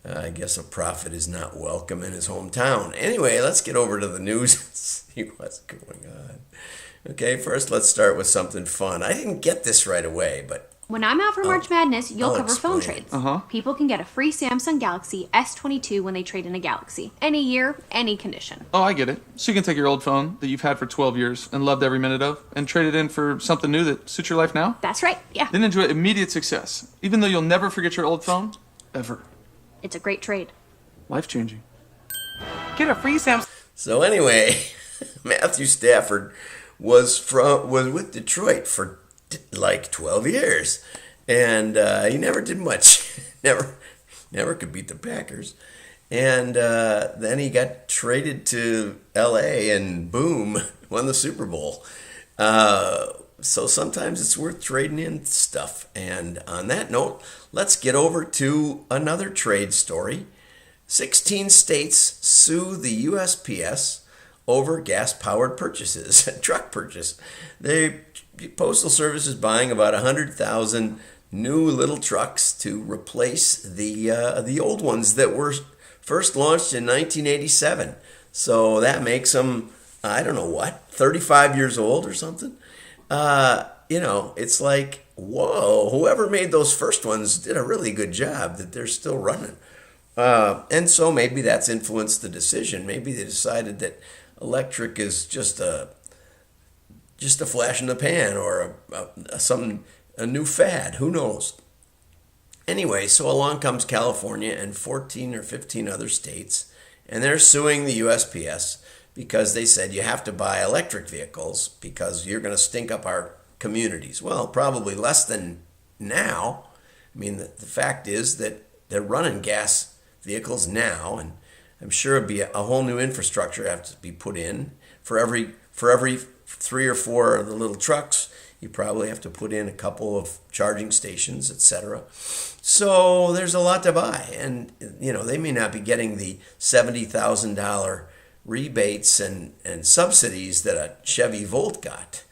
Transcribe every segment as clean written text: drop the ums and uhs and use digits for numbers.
I guess a prophet is not welcome in his hometown. Anyway, let's get over to the news and see what's going on. Okay, first let's start with something fun. I didn't get this right away, but When I'm out for March Madness, you'll I'll cover phone explain it. trades. People can get a free Samsung Galaxy S22 when they trade in a Galaxy. Any year, any condition. Oh, I get it. So you can take your old phone that you've had for 12 years and loved every minute of and trade it in for something new that suits your life now? That's right, yeah. Then enjoy immediate success, even though you'll never forget your old phone, ever. It's a great trade. Life-changing. Get a free Samsung. So anyway, Matthew Stafford was with Detroit for like 12 years, and he never did much. never could beat the Packers. And then he got traded to L.A. and boom, won the Super Bowl. So sometimes it's worth trading in stuff. And on that note, let's get over to another trade story. 16 states sue the USPS over gas-powered purchases, truck purchase. The Postal Service is buying about 100,000 new little trucks to replace the old ones that were first launched in 1987. So that makes them, I don't know what, 35 years old or something. It's like, whoa, whoever made those first ones did a really good job that they're still running. And so maybe that's influenced the decision. Maybe they decided that electric is just a flash in the pan or a new fad. Who knows? Anyway, so along comes California and 14 or 15 other states, and they're suing the USPS because they said you have to buy electric vehicles because you're going to stink up our communities. Well, probably less than now. I mean, the fact is that they're running gas vehicles now, and I'm sure it'd be a whole new infrastructure have to be put in for every 3 or 4 of the little trucks. You probably have to put in a couple of charging stations, etc. So there's a lot to buy, and they may not be getting the $70,000 rebates and subsidies that a Chevy Volt got.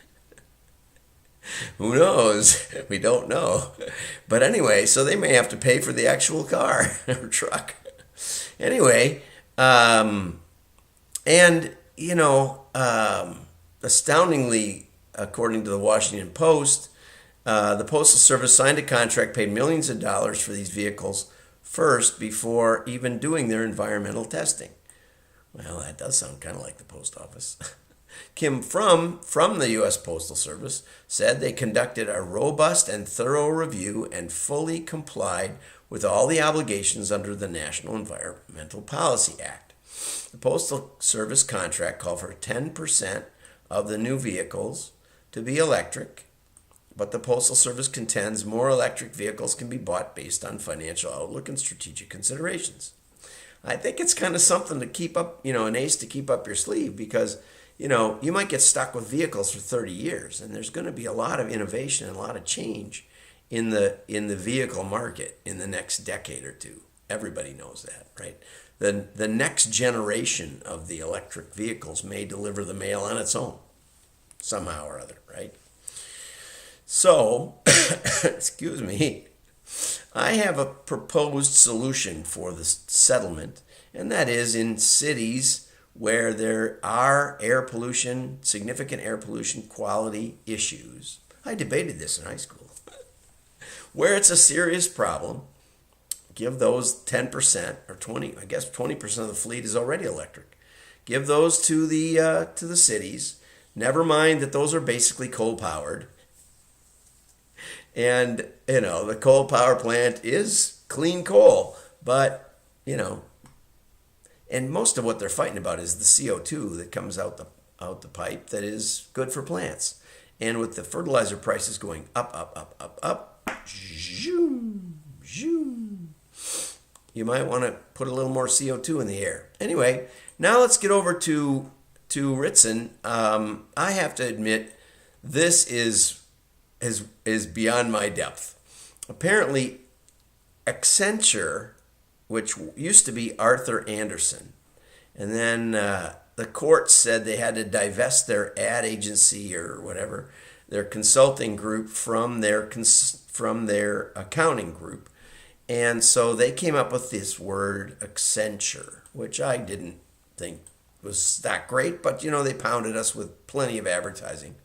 Who knows? We don't know. But anyway, so they may have to pay for the actual car or truck. Anyway, astoundingly, according to the Washington Post, the Postal Service signed a contract, paid millions of dollars for these vehicles first before even doing their environmental testing. Well, that does sound kind of like the post office. Kim from the U.S. Postal Service said they conducted a robust and thorough review and fully complied with all the obligations under the National Environmental Policy Act. The Postal Service contract called for 10% of the new vehicles to be electric, but the Postal Service contends more electric vehicles can be bought based on financial outlook and strategic considerations. I think it's kind of something to keep up, an ace to keep up your sleeve because, you might get stuck with vehicles for 30 years and there's going to be a lot of innovation and a lot of change in the vehicle market in the next decade or two. Everybody knows that, right? The next generation of the electric vehicles may deliver the mail on its own somehow or other, right? So, excuse me, I have a proposed solution for the settlement, and that is in cities where there are significant air pollution quality issues. I debated this in high school. Where it's a serious problem, give those 10% or 20, I guess 20% of the fleet is already electric. Give those to the cities. Never mind that those are basically coal-powered. And, the coal power plant is clean coal, but, and most of what they're fighting about is the CO2 that comes out the pipe that is good for plants. And with the fertilizer prices going up, zoom, zoom, you might want to put a little more CO2 in the air. Anyway, now let's get over to Ritson. I have to admit, this is beyond my depth. Apparently, Accenture, which used to be Arthur Anderson, and then the court said they had to divest their ad agency or whatever, their consulting group from their accounting group, And so they came up with this word Accenture, which I didn't think was that great, but they pounded us with plenty of advertising.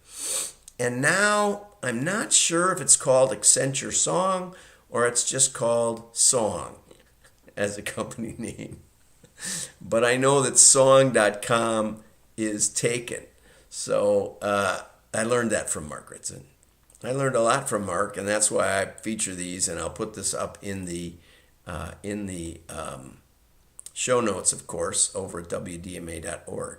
And now I'm not sure if it's called Accenture Song or it's just called Song as a company name. But I know that song.com is taken. So I learned that from Mark Ritson. I learned a lot from Mark, and that's why I feature these, and I'll put this up in the show notes, of course, over at wdma.org.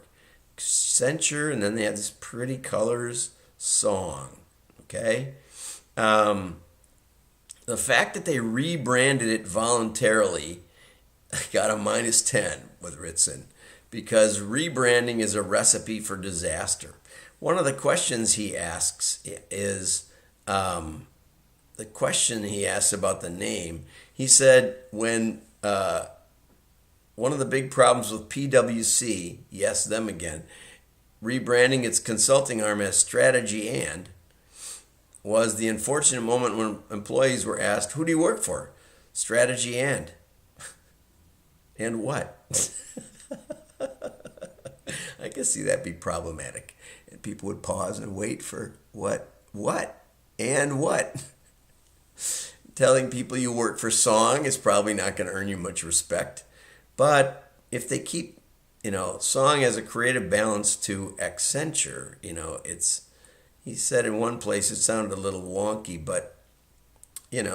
Accenture, and then they had this pretty colors song. Okay? The fact that they rebranded it voluntarily, I got a -10 with Ritson, because rebranding is a recipe for disaster. One of the questions he asks is the question he asks about the name. He said when one of the big problems with PwC, yes, them again, rebranding its consulting arm as Strategy and, was the unfortunate moment when employees were asked, who do you work for? Strategy and. And what? I can see that be problematic. And people would pause and wait for what? What? And what? Telling people you work for Song is probably not going to earn you much respect. But if they keep, Song as a creative balance to Accenture, it's, he said in one place it sounded a little wonky, but, it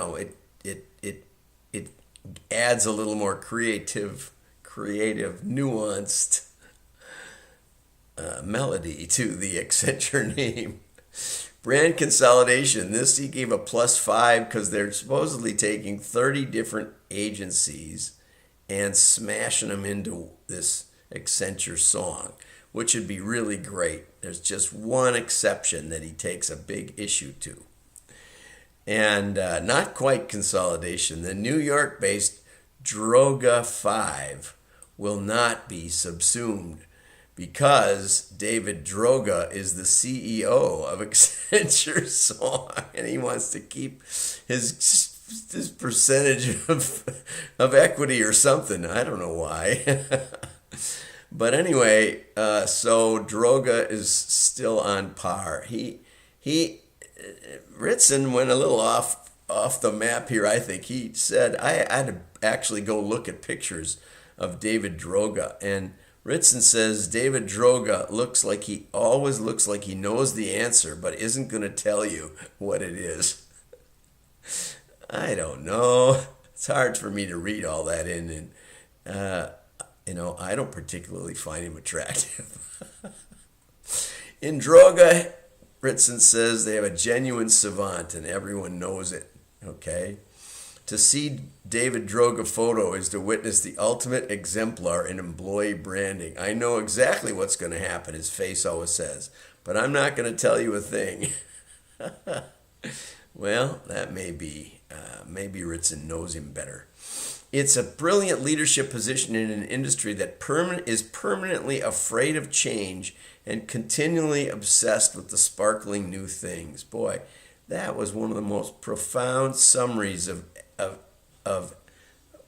adds a little more creative, nuanced melody to the Accenture name. Brand consolidation. This he gave a +5 because they're supposedly taking 30 different agencies and smashing them into this Accenture Song, which would be really great. There's just one exception that he takes a big issue to. And not quite consolidation. The New York-based Droga 5 will not be subsumed because David Droga is the CEO of Accenture Song, and he wants to keep his percentage of equity or something. I don't know why. But anyway, so Droga is still on par. Ritson went a little off the map here, I think. He said, I had to actually go look at pictures of David Droga, and Ritson says David Droga always looks like he knows the answer, but isn't going to tell you what it is. I don't know. It's hard for me to read all that in, and I don't particularly find him attractive. In Droga, Ritson says they have a genuine savant, and everyone knows it. Okay. To see David Droga photo is to witness the ultimate exemplar in employee branding. I know exactly what's going to happen, his face always says, but I'm not going to tell you a thing. Well, that may be. Maybe Ritson knows him better. It's a brilliant leadership position in an industry that is permanently afraid of change and continually obsessed with the sparkling new things. Boy, that was one of the most profound summaries of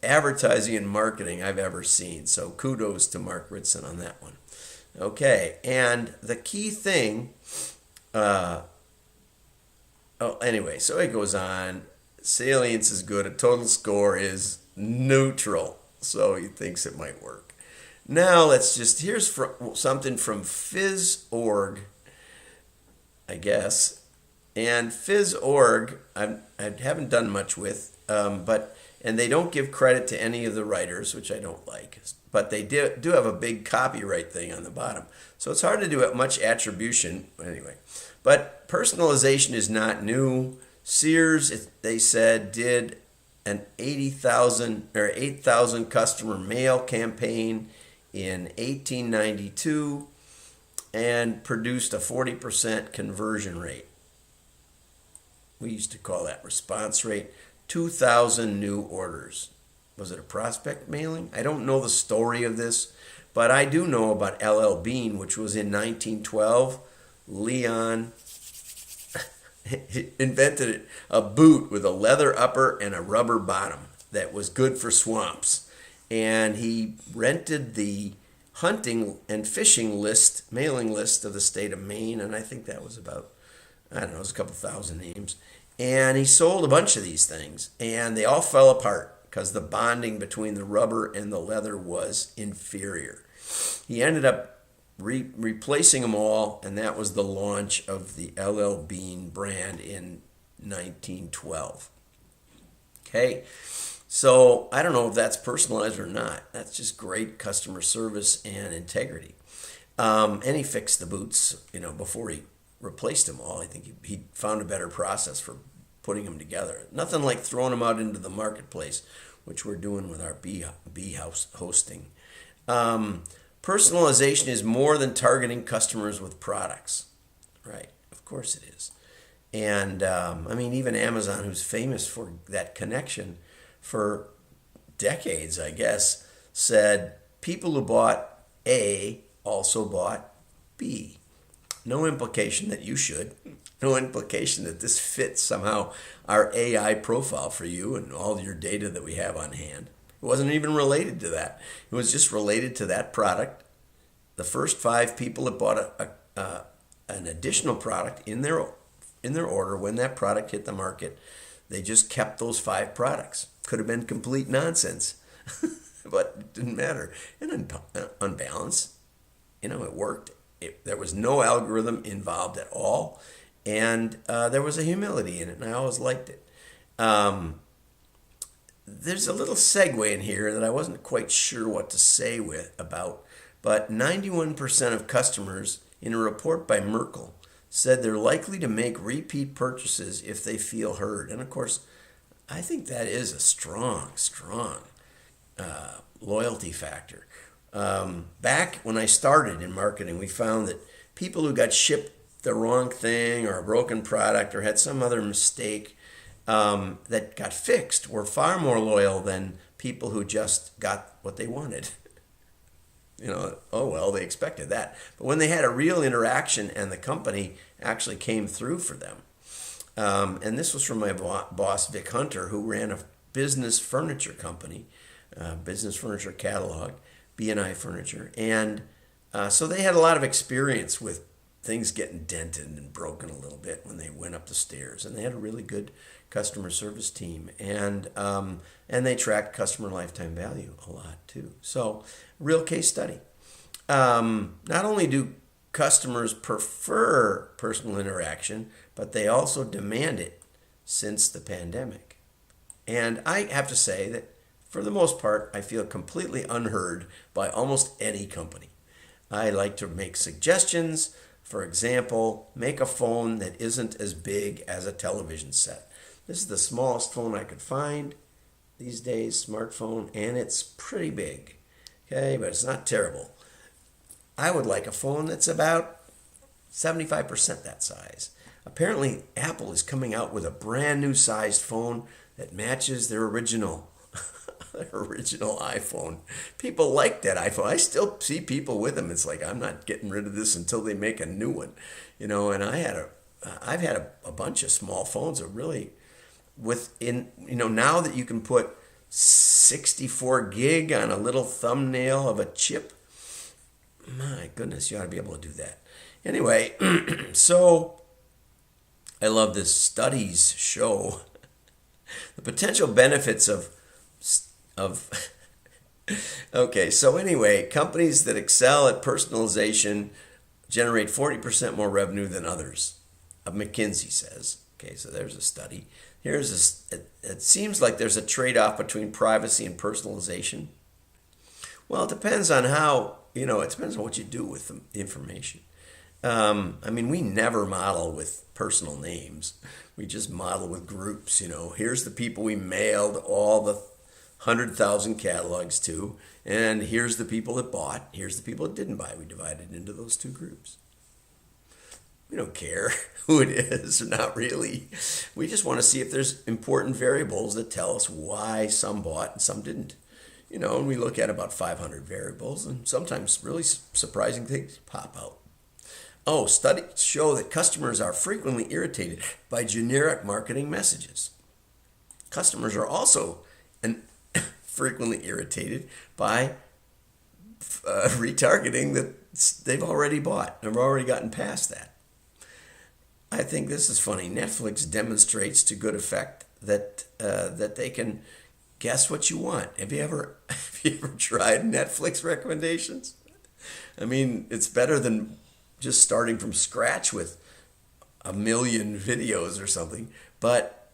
advertising and marketing I've ever seen. So kudos to Mark Ritson on that one. Okay, and the key thing, anyway, so it goes on. Salience is good. A total score is neutral. So he thinks it might work. Now here's something from Phys.org, I guess. And Phys.org, I haven't done much with, and they don't give credit to any of the writers, which I don't like. But they do have a big copyright thing on the bottom. So it's hard to do much attribution anyway. But personalization is not new. Sears, they said, did an 8,000 customer mail campaign in 1892 and produced a 40% conversion rate. We used to call that response rate. 2,000 new orders. Was it a prospect mailing? I don't know the story of this, but I do know about LL Bean, which was in 1912. Leon invented a boot with a leather upper and a rubber bottom. that was good for swamps. And he rented the hunting and fishing mailing list of the state of Maine, and I think that was about, I don't know, it was a couple thousand names. And he sold a bunch of these things, and they all fell apart because the bonding between the rubber and the leather was inferior. He ended up replacing them all, and that was the launch of the LL Bean brand in 1912. Okay, so I don't know if that's personalized or not. That's just great customer service and integrity. And he fixed the boots, before he replaced them all. I think he found a better process for putting them together. Nothing like throwing them out into the marketplace, which we're doing with our bee house hosting. Personalization is more than targeting customers with products, right? Of course it is. And even Amazon, who's famous for that connection for decades, I guess, said people who bought A also bought B. No implication that you should. No implication that this fits somehow our AI profile for you and all your data that we have on hand. It wasn't even related to that. It was just related to that product. The first 5 people that bought an additional product in their order when that product hit the market, they just kept those 5 products. Could have been complete nonsense, but it didn't matter. And unbalanced, it worked. There was no algorithm involved at all, and there was a humility in it, and I always liked it. There's a little segue in here that I wasn't quite sure what to say about, but 91% of customers in a report by Merkle said they're likely to make repeat purchases if they feel heard. And of course, I think that is a strong loyalty factor. Back when I started in marketing, we found that people who got shipped the wrong thing or a broken product or had some other mistake that got fixed were far more loyal than people who just got what they wanted. Oh well, they expected that. But when they had a real interaction and the company actually came through for them, and this was from my boss, Vic Hunter, who ran a business furniture company, business furniture catalog, B&I Furniture. And so they had a lot of experience with things getting dented and broken a little bit when they went up the stairs. And they had a really good customer service team. And they tracked customer lifetime value a lot too. So real case study. Not only do customers prefer personal interaction, but they also demand it since the pandemic. And I have to say that for the most part, I feel completely unheard by almost any company. I like to make suggestions. For example, make a phone that isn't as big as a television set. This is the smallest phone I could find these days, smartphone, and it's pretty big. Okay, but it's not terrible. I would like a phone that's about 75% that size. Apparently, Apple is coming out with a brand new sized phone that matches their original iPhone. People like that iPhone. I still see people with them. It's like, I'm not getting rid of this until they make a new one. And I've had a bunch of small phones that really now that you can put 64 gig on a little thumbnail of a chip, my goodness, you ought to be able to do that. Anyway, so I love this. Studies show the potential benefits of okay, so anyway, companies that excel at personalization generate 40% more revenue than others, McKinsey says. Okay, so there's a study. It seems like there's a trade-off between privacy and personalization. Well, it depends on it depends on what you do with the information. We never model with personal names. We just model with groups. Here's the people we mailed all the 100,000 catalogs to, and here's the people that bought, here's the people that didn't buy. We divided into those 2 groups. We don't care who it is, not really. We just want to see if there's important variables that tell us why some bought and some didn't. And we look at about 500 variables, and sometimes really surprising things pop out. Studies show that customers are frequently irritated by generic marketing messages. Customers are also and frequently irritated by retargeting that they've already bought. They've already gotten past that. I think this is funny. Netflix demonstrates to good effect that they can guess what you want. Have you ever tried Netflix recommendations? I mean, it's better than just starting from scratch with a million videos or something. But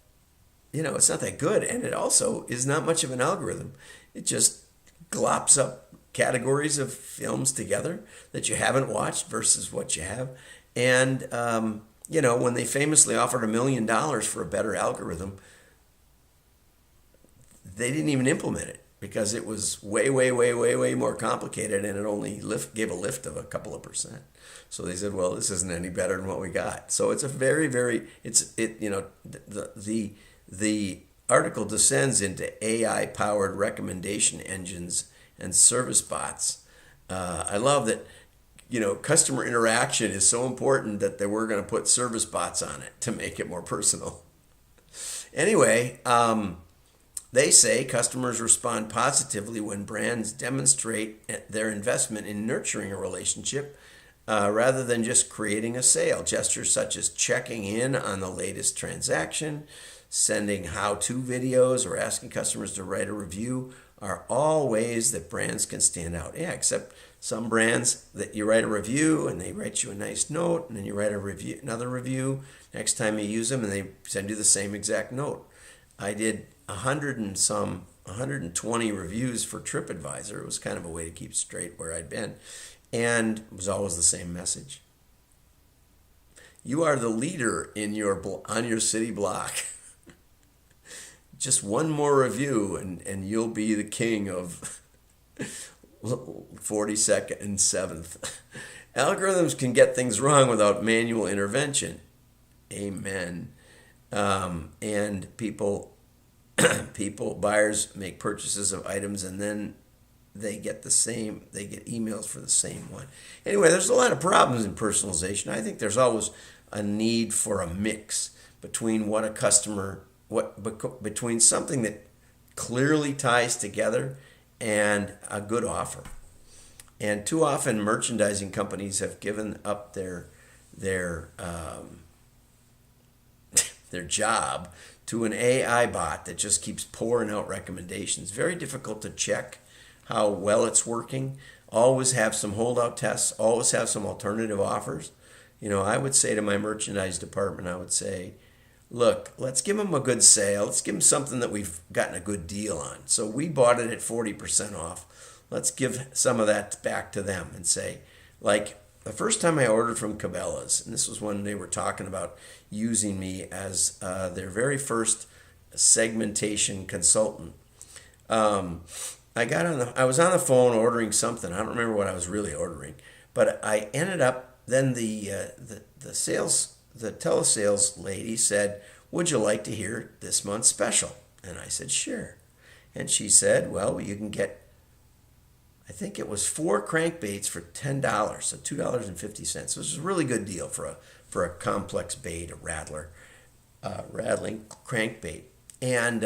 it's not that good, and it also is not much of an algorithm. It just glops up categories of films together that you haven't watched versus what you have. And, when they famously offered $1 million for a better algorithm, they didn't even implement it because it was way, way, way, way, way more complicated, and it only gave a lift of a couple of percent. So they said, well, this isn't any better than what we got. So it's a very, very, the article descends into AI-powered recommendation engines and service bots. I love that, customer interaction is so important that we're going to put service bots on it to make it more personal. Anyway, they say customers respond positively when brands demonstrate their investment in nurturing a relationship rather than just creating a sale. Gestures such as checking in on the latest transaction, sending how-to videos, or asking customers to write a review are all ways that brands can stand out. Yeah, except some brands that you write a review and they write you a nice note, and then you write another review next time you use them, and they send you the same exact note. I did 120 reviews for TripAdvisor. It was kind of a way to keep straight where I'd been, and it was always the same message. You are the leader on your city block. Just one more review and you'll be the king of 42nd and 7th. Algorithms can get things wrong without manual intervention. Amen. And buyers make purchases of items, and then they get emails for the same one. Anyway, there's a lot of problems in personalization. I think there's always a need for a mix between between something that clearly ties together and a good offer. And too often merchandising companies have given up their job to an AI bot that just keeps pouring out recommendations. Very difficult to check how well it's working. Always have some holdout tests, always have some alternative offers. I would say to my merchandise department, I would say, look, let's give them a good sale. Let's give them something that we've gotten a good deal on. So we bought it at 40% off. Let's give some of that back to them and say, like, the first time I ordered from Cabela's, and this was when they were talking about using me as their very first segmentation consultant. I was on the phone ordering something. I don't remember what I was really ordering, but I ended up. Then the telesales lady said, "Would you like to hear this month's special?" And I said, "Sure." And she said, "Well, you can get." I think it was 4 crankbaits for $10, so $2.50. It was a really good deal for a complex bait, a rattling crankbait. And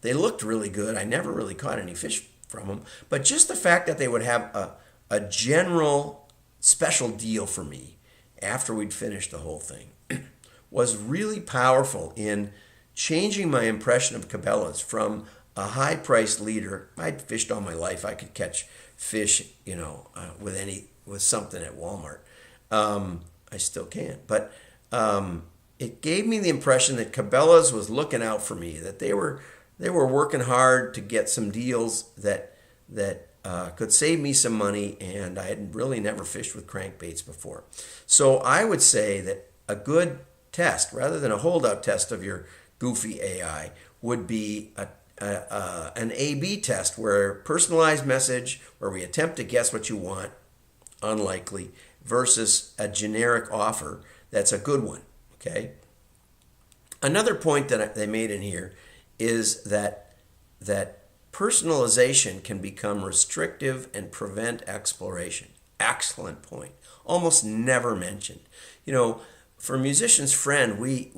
they looked really good. I never really caught any fish from them. But just the fact that they would have a general special deal for me after we'd finished the whole thing was really powerful in changing my impression of Cabela's from a high-priced leader. I'd fished all my life. I could catch fish, with something at Walmart. I still can. But it gave me the impression that Cabela's was looking out for me, that they were working hard to get some deals that could save me some money, and I had really never fished with crankbaits before. So I would say that a good test, rather than a holdout test of your goofy AI, would be an A/B test, where personalized message, where we attempt to guess what you want, unlikely, versus a generic offer that's a good one. Okay. Another point that they made in here is that personalization can become restrictive and prevent exploration. Excellent point. Almost never mentioned. For Musician's Friend, we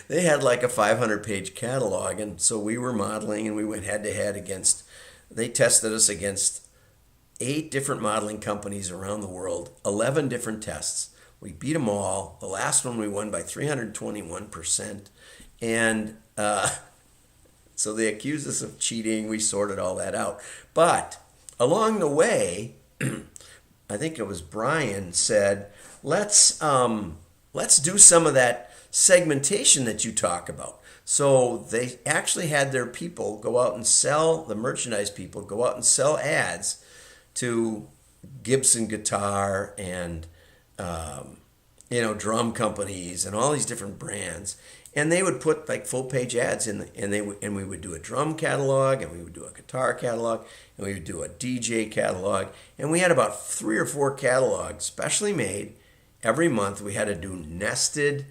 They had like a 500-page catalog, and so we were modeling, and we went head to head against. They tested us against 8 different modeling companies around the world, 11 different tests. We beat them all. The last one we won by 321%, and so they accused us of cheating. We sorted all that out, but along the way, I think it was Brian said, let's do some of that segmentation that you talk about. So they actually had their people go out and sell, the merchandise people go out and sell ads to Gibson guitar and drum companies and all these different brands, and they would put like full page ads in and we would do a drum catalog, and we would do a guitar catalog, and we would do a DJ catalog, and we had about 3 or 4 catalogs specially made. Every month we had to do nested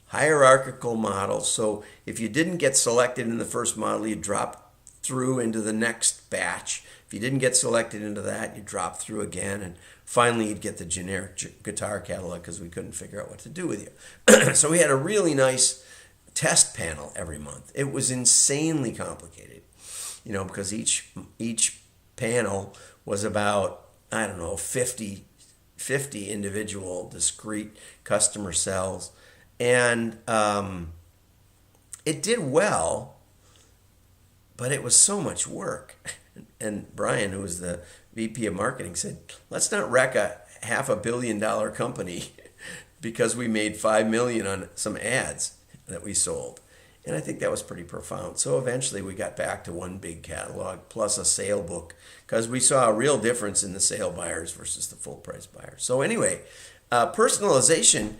hierarchical models. So if you didn't get selected in the first model, you drop through into the next batch. If you didn't get selected into that, you drop through again, and finally you'd get the generic guitar catalog because we couldn't figure out what to do with you. So we had a really nice test panel every month. It was insanely complicated, because each panel was about, I don't know, 50 individual discrete customer cells, and it did well, but it was so much work. And Brian, who was the VP of marketing, said, let's not wreck a $500 million company because we made $5 million on some ads that we sold. And I think that was pretty profound. So eventually we got back to one big catalog plus a sale book, because we saw a real difference in the sale buyers versus the full price buyers. So anyway, personalization,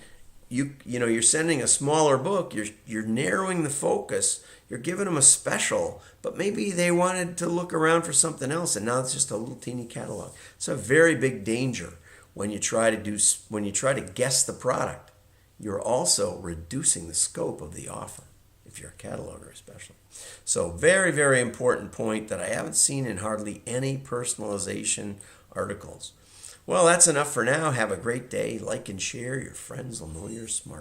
you're sending a smaller book, you're narrowing the focus, you're giving them a special, but maybe they wanted to look around for something else, and now it's just a little teeny catalog. It's a very big danger when you try to guess the product. You're also reducing the scope of the offer if you're a cataloger especially. So very, very important point that I haven't seen in hardly any personalization articles. Well, that's enough for now. Have a great day. Like and share. Your friends will know you're smart.